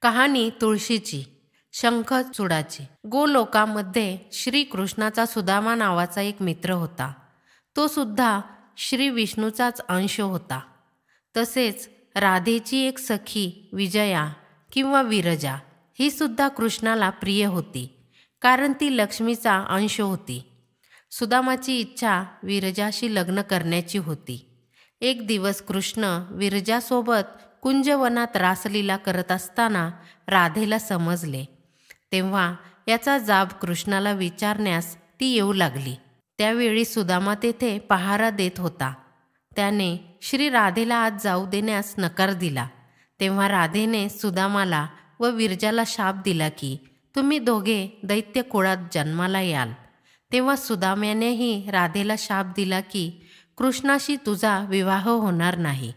कहाणी तुळशीची, शंखचूडाची. गोलोकामध्ये श्रीकृष्णाचा सुदामा नावाचा एक मित्र होता. तो सुद्धा श्री विष्णूचाच अंश होता. तसेच राधेची एक सखी विजया किंवा विरजा ही सुद्धा कृष्णाला प्रिय होती, कारण ती लक्ष्मीचा अंश होती. सुदामाची इच्छा विरजाशी लग्न करण्याची होती. एक दिवस कृष्ण विरजासोबत कुंजवनात रासलीला करत असताना राधेला समजले. तेव्हा याचा जाब कृष्णाला विचारण्यास ती येऊ लागली. त्यावेळी सुदामा तेथे पहारा देत होता. त्याने श्री राधेला आत जाऊ देण्यास नकार दिला. तेव्हा राधेने सुदामाला व विरजाला शाप दिला की तुम्ही दोघे दैत्य कुळात जन्माला याल. तेव्हा सुदाम्यानेही राधेला शाप दिला की कृष्णाशी तुझा विवाह होणार नाही.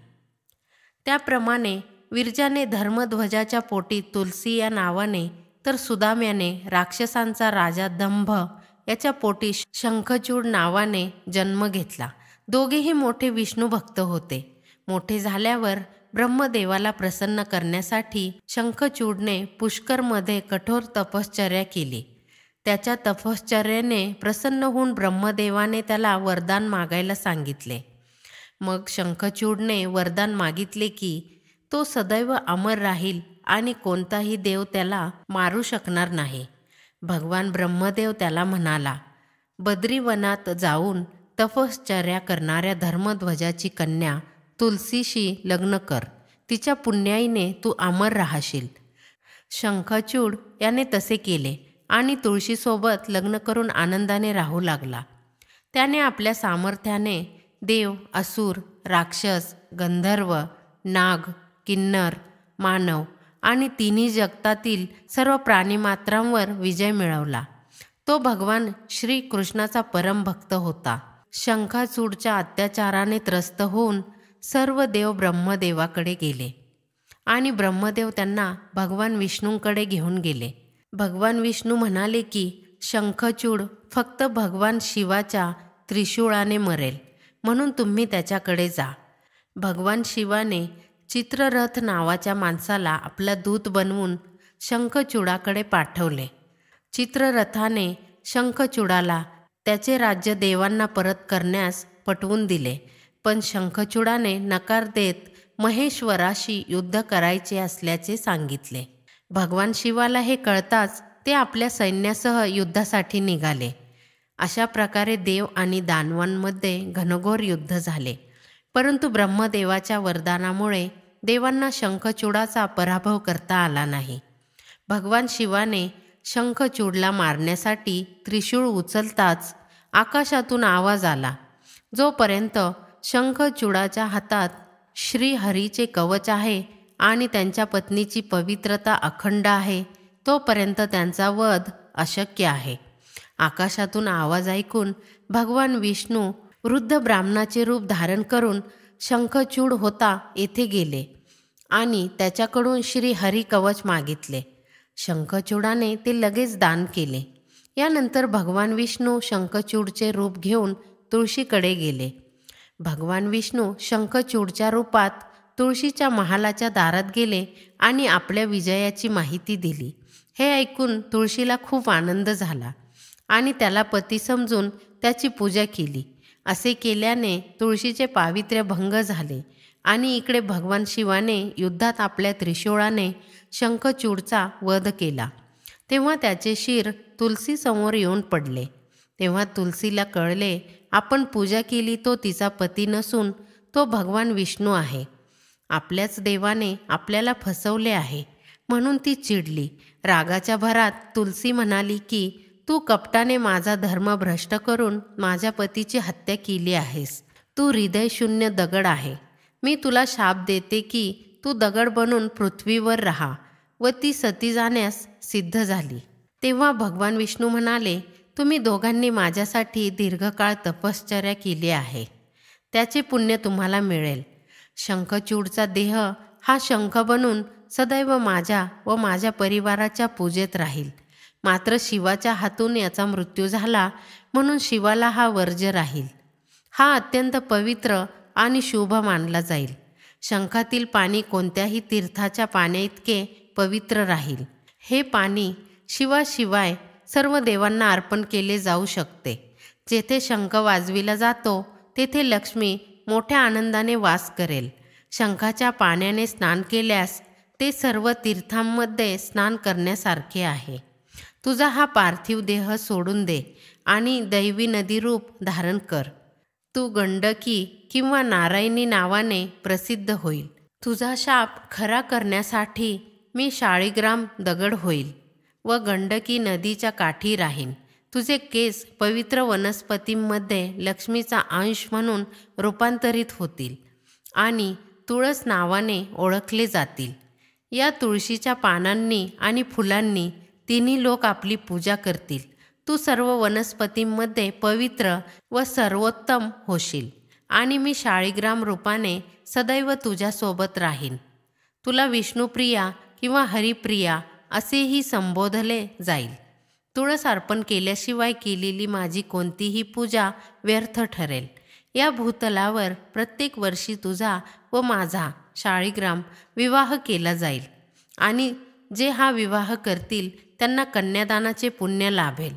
त्याप्रमाणे विरजाने धर्मध्वजाच्या पोटी तुलसी या नावाने, तर सुदाम्याने राक्षसांचा राजा दंभ याच्या पोटी शंखचूड नावाने जन्म घेतला. दोघेही मोठे विष्णू भक्त होते. मोठे झाल्यावर ब्रह्मदेवाला प्रसन्न करण्यासाठी शंखचूडने पुष्करमध्ये कठोर तपश्चर्या केली. त्याच्या तपश्चर्येने प्रसन्न होऊन ब्रह्मदेवाने त्याला वरदान मागायला सांगितले. मग शंखचूडने वरदान मागितले की तो सदैव अमर राहील आणि कोणताही देव त्याला मारू शकणार नाही. भगवान ब्रह्मदेव त्याला म्हणाला, बद्रीवनात जाऊन तपश्चर्या करणाऱ्या धर्मध्वजाची कन्या तुलसीशी लग्न कर. तिच्या पुण्याईने तू अमर राहशील. शंखचूड याने तसे केले आणि तुळशीसोबत लग्न करून आनंदाने राहू लागला. त्याने आपल्या सामर्थ्याने देव, असुर, राक्षस, गंधर्व, नाग, किन्नर, मानव आणि तिन्ही जगतातील सर्व प्राणीमात्रांवर विजय मिळवला. तो भगवान श्री कृष्णाचा परमभक्त होता. शंखाचूडच्या अत्याचाराने त्रस्त होऊन सर्व देव ब्रह्मदेवाकडे गेले आणि ब्रह्मदेव त्यांना भगवान विष्णूंकडे घेऊन गेले. भगवान विष्णू म्हणाले की शंखचूड फक्त भगवान शिवाच्या त्रिशूळाने मरेल, म्हणून तुम्ही त्याच्याकडे जा. भगवान शिवाने चित्ररथ नावाच्या माणसाला आपला दूत बनवून शंखचूडाकडे पाठवले. चित्ररथाने शंखचूडाला त्याचे राज्य देवांना परत करण्यास पटवून दिले, पण शंखचूडाने नकार देत महेश्वराशी युद्ध करायचे असल्याचे सांगितले. भगवान शिवाला हे कळताच ते आपल्या सैन्यासह युद्धासाठी निघाले. अशा प्रकारे देव आणि दानवांमध्ये घनघोर युद्ध झाले. परंतु ब्रह्मदेवाच्या वरदानामुळे देवांना शंखचूडाचा पराभव करता आला नाही. भगवान शिवाने शंखचूडला मारण्यासाठी त्रिशूळ उचलताच आकाशातून आवाज आला. जोपर्यंत शंखचूडाच्या हातात श्रीहरीचे कवच आहे आणि त्यांच्या पत्नीची पवित्रता अखंड आहे, तोपर्यंत त्यांचा वध अशक्य आहे. आकाशातून आवाज ऐकून भगवान विष्णू वृद्ध ब्राह्मणाचे रूप धारण करून शंखचूड होता येथे गेले आणि त्याच्याकडून श्री हरी कवच मागितले. शंखचूडाने ते लगेच दान केले. यानंतर भगवान विष्णू शंखचूडचे रूप घेऊन तुळशीकडे गेले. भगवान विष्णू शंखचूडच्या रूपात तुळशीच्या महालाच्या दारात गेले आणि आपल्या विजयाची माहिती दिली. हे ऐकून तुळशीला खूप आनंद झाला आणि त्याला पती समजून त्याची पूजा केली. असे केल्याने तुळशीचे पावित्र्य भंग झाले आणि इकडे भगवान शिवाने युद्धात आपल्या त्रिशूळाने शंखचूडचा वध केला. तेव्हा त्याचे शिर तुलसीसमोर येऊन पडले. तेव्हा तुलसीला कळले, आपण पूजा केली तो तिचा पती नसून तो भगवान विष्णू आहे. आपल्याच देवाने आपल्याला फसवले आहे, म्हणून ती चिडली. रागाच्या भरात तुलसी म्हणाली की तू कपटाने माझा धर्म भ्रष्ट करून माझ्या पतीची हत्या केली आहेस. तू हृदयशून्य दगड आहे. मी तुला शाप देते की तू दगड बनून पृथ्वीवर राहा. व ती सती जाण्यास सिद्ध झाली. तेव्हा भगवान विष्णू म्हणाले, तुम्ही दोघांनी माझ्यासाठी दीर्घकाळ तपश्चर्या केली आहे, त्याचे पुण्य तुम्हाला मिळेल. शंखचूडचा देह हा शंख बनून सदैव माझ्या व माझ्या परिवाराच्या पूजेत राहील. मात्र शिवाच्या हातून याचा मृत्यू झाला, म्हणून शिवाला हा वर्ज्य राहील. हा अत्यंत पवित्र आणि शुभ मानला जाईल. शंखातील पाणी कोणत्याही तीर्थाच्या पाण्याइतके पवित्र राहील. हे पाणी शिवाशिवाय सर्व देवांना अर्पण केले जाऊ शकते. जेथे शंख वाजविला जातो तेथे लक्ष्मी मोठ्या आनंदाने वास करेल. शंखाच्या पाण्याने स्नान केल्यास ते सर्व तीर्थांमध्ये स्नान करण्यासारखे आहे. तुझा हा पार्थिव देह सोडून दे आणि दैवी नदी रूप धारण कर. तू गंडकी किंवा नारायणी नावाने प्रसिद्ध होईल. तुझा शाप खरा करण्यासाठी मी शाळीग्राम दगड होईल व गंडकी नदीच्या काठी राहीन. तुझे केस पवित्र वनस्पतींमध्ये लक्ष्मीचा अंश म्हणून रूपांतरित होतील आणि तुळस नावाने ओळखले जातील. या तुळशीच्या पानांनी आणि फुलांनी तिन्ही लोक आपली पूजा करतील. तू सर्व वनस्पतींमध्ये पवित्र व सर्वोत्तम होशील आणि मी शाळीग्राम रूपाने सदैव तुझ्यासोबत राहीन. तुला विष्णुप्रिया किंवा हरिप्रिया असेही संबोधले जाईल. तुळस अर्पण केल्याशिवाय केलेली माझी कोणतीही पूजा व्यर्थ ठरेल. या भूतलावर प्रत्येक वर्षी तुझा व माझा शाळीग्राम विवाह केला जाईल आणि जे हा विवाह करतील त्यांना कन्यादानाचे पुण्य लाभेल.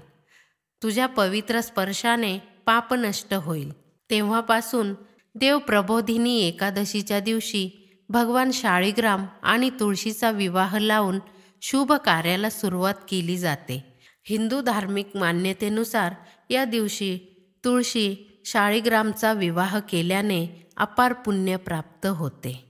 तुझ्या पवित्र स्पर्शाने पाप नष्ट होईल. तेव्हापासून देव प्रबोधिनी एकादशीच्या दिवशी भगवान शाळीग्राम आणि तुळशीचा विवाह लावून शुभ कार्याला सुरुवात केली जाते. हिंदू धार्मिक मान्यतेनुसार या दिवशी तुळशी शाळीग्रामचा विवाह केल्याने अपार पुण्य प्राप्त होते.